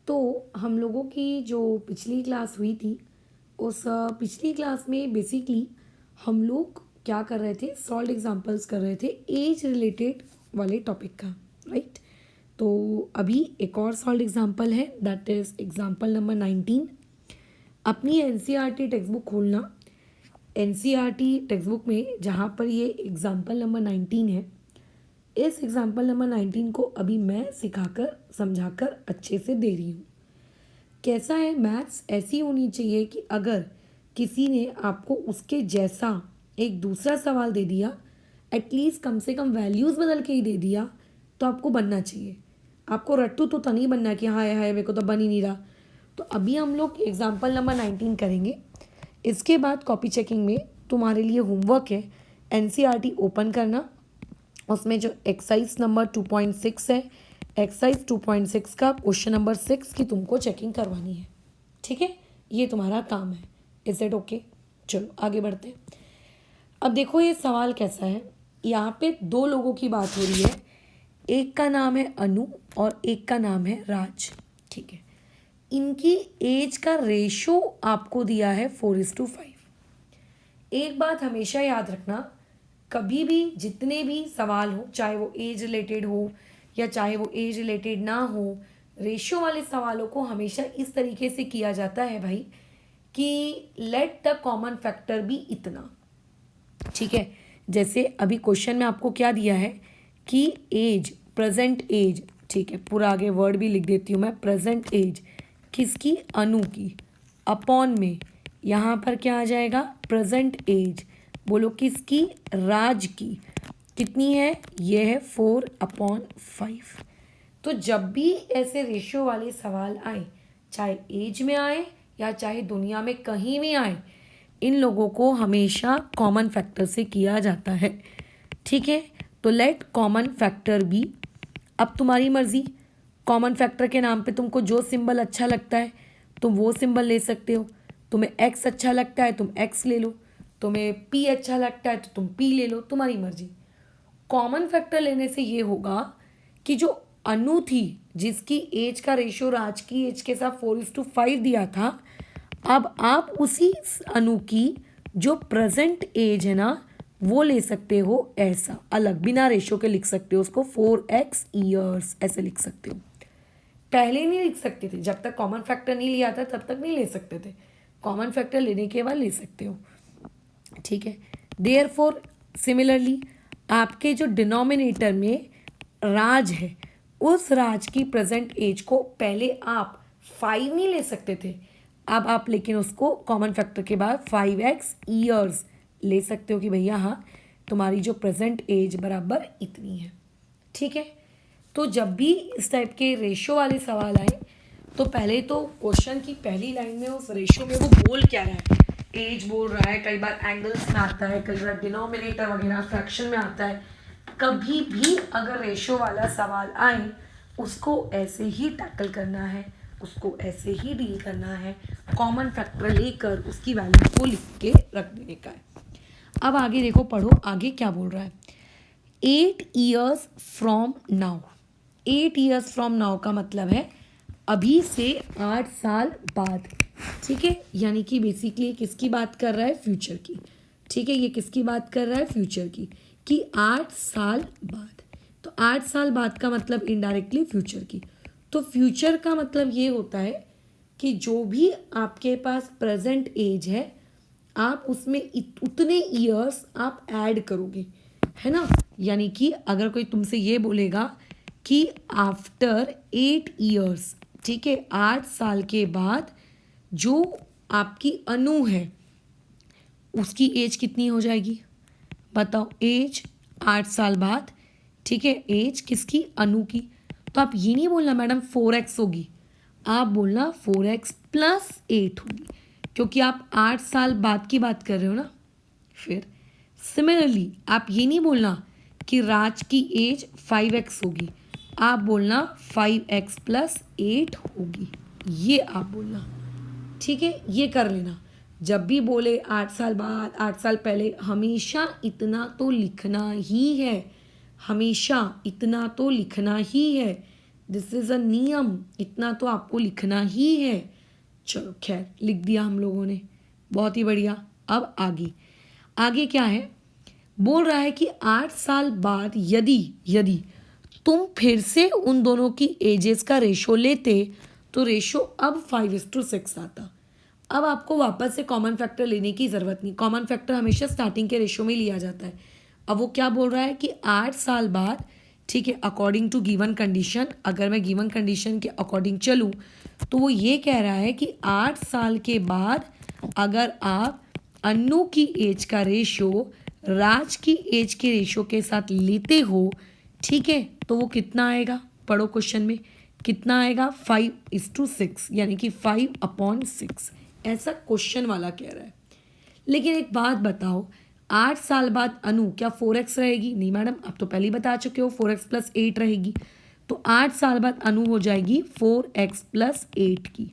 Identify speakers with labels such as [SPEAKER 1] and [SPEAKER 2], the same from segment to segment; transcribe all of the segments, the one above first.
[SPEAKER 1] तो हम लोगों की जो पिछली क्लास हुई थी, उस पिछली क्लास में बेसिकली हम लोग क्या कर रहे थे, सॉल्व एग्जांपल्स कर रहे थे एज रिलेटेड वाले टॉपिक का, राइट। तो अभी एक और सॉल्व एग्जांपल है, दैट इज़ एग्जांपल नंबर 19। अपनी एनसीईआरटी टेक्स्ट बुक खोलना। एनसीईआरटी टेक्स्ट बुक में जहाँ पर ये एग्जांपल नंबर 19 है, इस एग्जांपल नंबर 19 को अभी मैं सिखाकर समझाकर अच्छे से दे रही हूँ। कैसा है, मैथ्स ऐसी होनी चाहिए कि अगर किसी ने आपको उसके जैसा एक दूसरा सवाल दे दिया, एटलीस्ट कम से कम वैल्यूज़ बदल के ही दे दिया, तो आपको बनना चाहिए। आपको रट्टू तो नहीं बनना कि हाय हाय मेरे को तो बन ही नहीं रहा। तो अभी हम लोग एग्जाम्पल नंबर 19 करेंगे। इसके बाद कॉपी चेकिंग में तुम्हारे लिए होमवर्क है एनसीईआरटी ओपन करना। उसमें जो एक्सरसाइज नंबर 2.6 है, एक्सरसाइज 2.6 का क्वेश्चन नंबर 6 की तुमको चेकिंग करवानी है। ठीक है, ये तुम्हारा काम है। Is it okay? चलो आगे बढ़ते हैं। अब देखो ये सवाल कैसा है। यहाँ पे दो लोगों की बात हो रही है, एक का नाम है अनु और एक का नाम है राज। ठीक है, इनकी एज का रेशो आपको दिया है 4:5। एक बात हमेशा याद रखना, कभी भी जितने भी सवाल हो, चाहे वो एज रिलेटेड हो या चाहे वो एज रिलेटेड ना हो, रेशियो वाले सवालों को हमेशा इस तरीके से किया जाता है भाई कि let the common factor be इतना। ठीक है, जैसे अभी क्वेश्चन में आपको क्या दिया है कि एज, प्रेजेंट एज, ठीक है, पूरा आगे वर्ड भी लिख देती हूँ मैं, प्रेजेंट एज किसकी, अनु की, अपॉन में यहाँ पर क्या आ जाएगा, प्रेजेंट एज बोलो किसकी, राज की, कितनी है, ये है 4/5। तो जब भी ऐसे रेशियो वाले सवाल आए, चाहे एज में आए या चाहे दुनिया में कहीं भी आए, इन लोगों को हमेशा कॉमन फैक्टर से किया जाता है। ठीक है, तो लेट कॉमन फैक्टर बी। अब तुम्हारी मर्जी, कॉमन फैक्टर के नाम पे तुमको जो सिंबल अच्छा लगता है तुम वो सिंबल ले सकते हो। तुम्हें एक्स अच्छा लगता है तुम एक्स ले लो, तुम्हें पी अच्छा लगता है तो तुम पी ले लो, तुम्हारी मर्जी। कॉमन फैक्टर लेने से ये होगा कि जो अनु थी जिसकी एज का रेशियो राज की एज के साथ 4:5 दिया था, अब आप उसी अनु की जो प्रेजेंट एज है ना वो ले सकते हो, ऐसा अलग बिना रेशियो के लिख सकते हो उसको, 4x ईयर्स ऐसे लिख सकते हो। पहले नहीं लिख सकते थे, जब तक कॉमन फैक्टर नहीं लिया था तब तक नहीं ले सकते थे। कॉमन फैक्टर लेने के बाद ले सकते हो। ठीक है, देयरफॉर सिमिलरली आपके जो डिनोमिनेटर में राज है, उस राज की प्रेजेंट एज को पहले आप 5 नहीं ले सकते थे, अब आप लेकिन उसको कॉमन फैक्टर के बाद 5x ईयर्स ले सकते हो कि भैया हाँ तुम्हारी जो प्रेजेंट एज बराबर इतनी है। ठीक है, तो जब भी इस टाइप के रेशियो वाले सवाल आए तो पहले तो क्वेश्चन की पहली लाइन में उस रेशियो में वो बोल क्या रहा है, एज बोल रहा है, कई बार एंगल्स में आता है, कई बार डिनोमिनेटर वगैरह फ्रैक्शन में आता है। कभी भी अगर रेशियो वाला सवाल आए उसको ऐसे ही टैकल करना है, उसको ऐसे ही डील करना है, कॉमन फैक्टर लेकर उसकी वैल्यू को लिख के रख देने का है। अब आगे देखो, पढ़ो आगे क्या बोल रहा है। 8 years from now. 8 years from now का मतलब है अभी से 8 साल बाद। ठीक है, यानी कि बेसिकली किसकी बात कर रहा है, फ्यूचर की। ठीक है, ये किसकी बात कर रहा है, फ्यूचर की, कि 8 साल बाद। तो 8 साल बाद का मतलब इनडायरेक्टली फ्यूचर की। तो फ्यूचर का मतलब ये होता है कि जो भी आपके पास प्रेजेंट एज है आप उसमें उतने ईयर्स आप ऐड करोगे, है ना। यानी कि अगर कोई तुमसे ये बोलेगा कि आफ्टर 8 ईयर्स, ठीक है, 8 साल के बाद जो आपकी अनु है उसकी एज कितनी हो जाएगी, बताओ। एज 8 साल बाद, ठीक है, एज किसकी, अनु की। तो आप ये नहीं बोलना मैडम 4x होगी, आप बोलना 4x + 8 होगी, क्योंकि आप 8 साल बाद की बात कर रहे हो ना। फिर सिमिलरली आप ये नहीं बोलना कि राज की एज 5x होगी, आप बोलना 5x + 8 होगी, ये आप बोलना। ठीक है, ये कर लेना। जब भी बोले 8 साल बाद, 8 साल पहले, हमेशा इतना तो लिखना ही है, हमेशा इतना तो लिखना ही है। दिस इज अ नियम, इतना तो आपको लिखना ही है। चलो खैर लिख दिया हम लोगों ने, बहुत ही बढ़िया। अब आगे, आगे क्या है, बोल रहा है कि 8 साल बाद यदि यदि तुम फिर से उन दोनों की एजेस का रेशो लेते तो रेशो अब 5:6 आता। अब आपको वापस से कॉमन फैक्टर लेने की ज़रूरत नहीं, कॉमन फैक्टर हमेशा स्टार्टिंग के रेशो में लिया जाता है। अब वो क्या बोल रहा है कि 8 साल बाद, ठीक है, अकॉर्डिंग टू गिवन कंडीशन, अगर मैं गिवन कंडीशन के अकॉर्डिंग चलूँ तो वो ये कह रहा है कि 8 साल के बाद अगर आप अन्नू की एज का रेशो राज की एज के रेशो के साथ लेते हो, ठीक है, तो वो कितना आएगा, पढ़ो क्वेश्चन में कितना आएगा, 5:6, यानी कि 5/6, ऐसा क्वेश्चन वाला कह रहा है। लेकिन एक बात बताओ, 8 साल बाद अनु क्या 4x रहेगी? नहीं मैडम, आप तो पहले ही बता चुके हो 4x + 8 रहेगी। तो 8 साल बाद अनु हो जाएगी 4x + 8 की।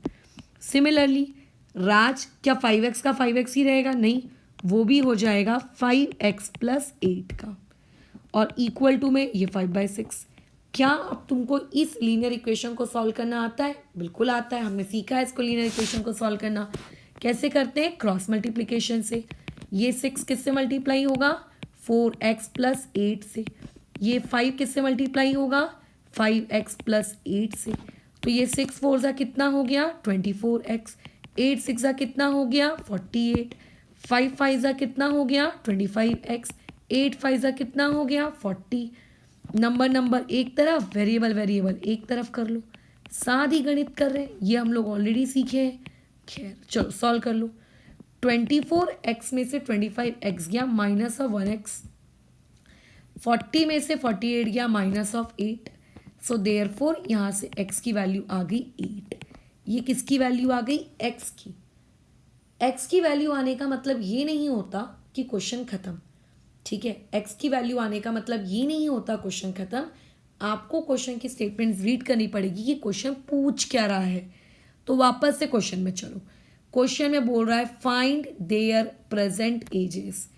[SPEAKER 1] सिमिलरली राज क्या 5x का 5x ही रहेगा? नहीं, वो भी हो जाएगा 5x + 8 का। और इक्वल टू में ये 5/6। क्या अब तुमको इस लीनियर इक्वेशन को सॉल्व करना आता है? बिल्कुल आता है, हमने सीखा है इसको लीनियर इक्वेशन को सॉल्व करना। कैसे करते हैं? क्रॉस मल्टीप्लिकेशन से। ये 6 किससे मल्टीप्लाई होगा? 4x + 8 से। ये 5 किससे मल्टीप्लाई होगा? 5x + 8 से। तो ये 6 4 ज़ा कितना हो गया? 24x। 8 6 ज़ा कितना हो गया? 48। 5 5 ज़ा कितना हो गया? 25x। 8 5 ज़ा कितना हो गया? 40। नंबर एक तरफ, वेरिएबल एक तरफ कर लो। साथ ही गणित कर रहे हैं, ये हम लोग ऑलरेडी सीखे हैं। खैर चलो सॉल्व कर लो। 24x में से 25x गया -1x। 40 में से 48 गया -8। सो देयरफॉर यहाँ से x की वैल्यू आ गई 8। ये किसकी वैल्यू आ गई? x की। x की वैल्यू आने का मतलब ये नहीं होता कि क्वेश्चन खत्म, ठीक है। x की वैल्यू आने का मतलब ये नहीं होता क्वेश्चन खत्म। आपको क्वेश्चन की स्टेटमेंट रीड करनी पड़ेगी कि क्वेश्चन पूछ क्या रहा है। तो वापस से क्वेश्चन में चलो। क्वेश्चन में बोल रहा है फाइंड देयर प्रेजेंट एजेस,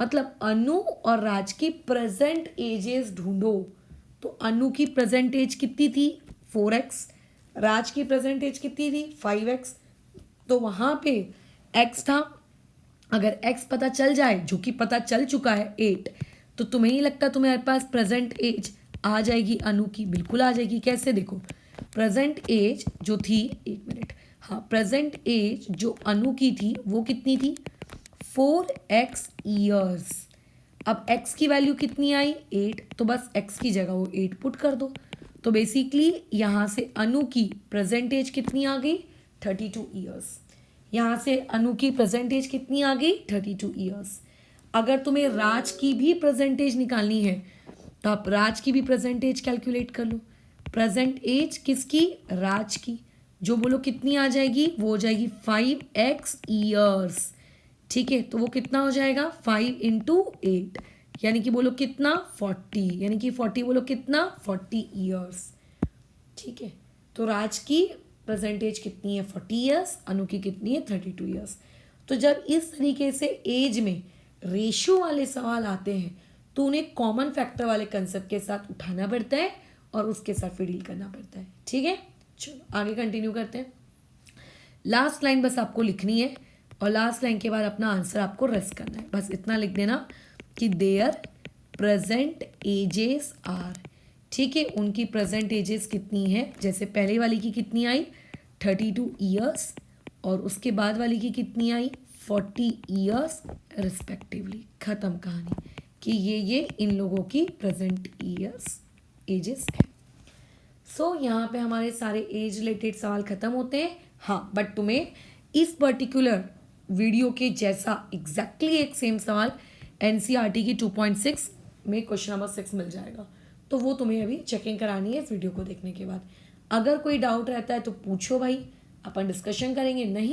[SPEAKER 1] मतलब अनु और राज की प्रेजेंट एजेस ढूंढो। तो अनु की प्रेजेंट एज कितनी थी? 4x। राज की प्रेजेंट एज कितनी थी? 5x। तो वहां पे x था। अगर x पता चल जाए, जो कि पता चल चुका है 8, तो तुम्हें नहीं लगता तुम्हारे पास प्रेजेंट एज आ जाएगी अनु की? बिल्कुल आ जाएगी। कैसे? देखो, प्रेजेंट एज जो थी, एक मिनट, हाँ, प्रेजेंट एज जो अनु की थी वो कितनी थी? 4x years. अब x की वैल्यू कितनी आई? 8। तो बस x की जगह वो 8 पुट कर दो। तो बेसिकली यहाँ से अनु की प्रेजेंट एज कितनी आ गई? 32 ईयर्स। यहाँ से अनु की प्रेजेंटेज कितनी आ गई? 32 ईयर्स। अगर तुम्हें राज की भी प्रेजेंटेज निकालनी है तो आप राज की भी प्रेजेंटेज कैलकुलेट कर लो। प्रेजेंट एज किसकी? राज की। जो बोलो कितनी आ जाएगी? वो हो जाएगी 5x ईयर्स, ठीक है। तो वो कितना हो जाएगा? 5 × 8, यानी कि बोलो कितना? 40, यानी कि 40 बोलो कितना? 40 ईयर्स, ठीक है। तो राज की प्रेजेंटेज कितनी है? 40 ईयर्स। अनु की कितनी है? 32 ईयर्स। तो जब इस तरीके से एज में रेशियो वाले सवाल आते हैं तो उन्हें कॉमन फैक्टर वाले कंसेप्ट के साथ उठाना पड़ता है और उसके साथ फिर डील करना पड़ता है, ठीक है। चलो आगे कंटिन्यू करते हैं। लास्ट लाइन बस आपको लिखनी है और लास्ट लाइन के बाद अपना आंसर आपको रेस्ट करना है। बस इतना लिख देना कि देयर प्रेजेंट एजेस आर, ठीक है। उनकी प्रेजेंट एजेस कितनी है? जैसे पहले वाली की कितनी आई? 32 ईयर्स, और उसके बाद वाली की कितनी आई? 40 ईयर्स रिस्पेक्टिवली। ख़त्म कहानी कि ये इन लोगों की प्रेजेंट ईयर्स एजेस है। सो यहाँ पे हमारे सारे एज रिलेटेड सवाल ख़त्म होते हैं। हाँ, बट तुम्हें इस पर्टिकुलर वीडियो के जैसा एग्जैक्टली एक सेम सवाल NCERT की 2.6 में क्वेश्चन नंबर 6 मिल जाएगा। तो वो तुम्हें अभी चेकिंग करानी है इस वीडियो को देखने के बाद। अगर कोई डाउट रहता है तो पूछो भाई, अपन डिस्कशन करेंगे। नहीं